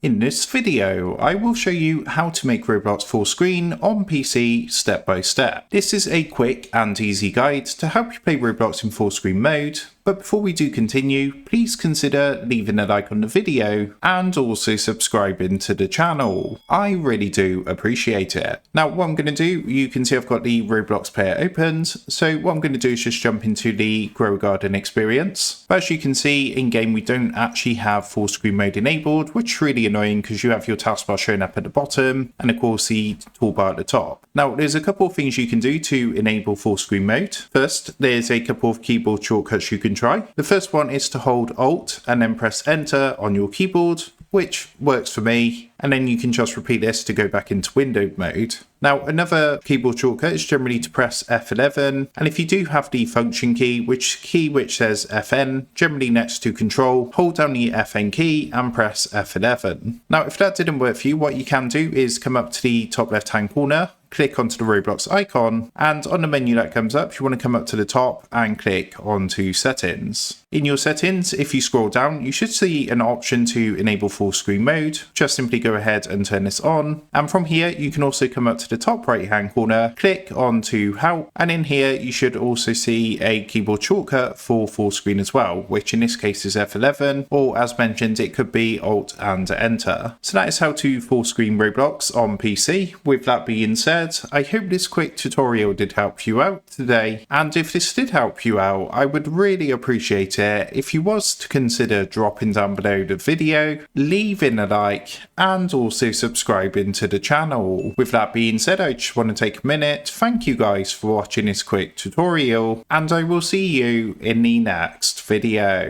In this video, I will show you how to make Roblox full screen on PC step by step. This is a quick and easy guide to help you play Roblox in full screen mode, but before we do continue, please consider leaving a like on the video and also subscribing to the channel. I really do appreciate it. Now what I'm going to do, you can see I've got the Roblox player opened, so what I'm going to do is just jump into the Grow Garden experience. But as you can see, in game we don't actually have full screen mode enabled, which is really annoying because you have your taskbar showing up at the bottom and of course the toolbar at the top. Now there's a couple of things you can do to enable full screen mode. First, there's a couple of keyboard shortcuts you can try. The first one is to hold Alt and then press Enter on your keyboard, which works for me, and then you can just repeat this to go back into window mode. Now another keyboard shortcut is generally to press F11, and if you do have the function key which says FN, generally next to Control, hold down the FN key and press F11. Now if that didn't work for you, what you can do is come up to the top left hand corner, click onto the Roblox icon, and on the menu that comes up, you want to come up to the top and click onto settings. In your settings, if you scroll down, you should see an option to enable full screen mode. Just simply go ahead and turn this on. And from here, you can also come up to the top right hand corner, click onto help. And in here, you should also see a keyboard shortcut for full screen as well, which in this case is F11, or as mentioned, it could be Alt and Enter. So that is how to full screen Roblox on PC. With that being said, I hope this quick tutorial did help you out today, and if this did help you out, I would really appreciate it if you was to consider dropping down below the video, leaving a like, and also subscribing to the channel. With that being said, I just want to take a minute, thank you guys for watching this quick tutorial, and I will see you in the next video.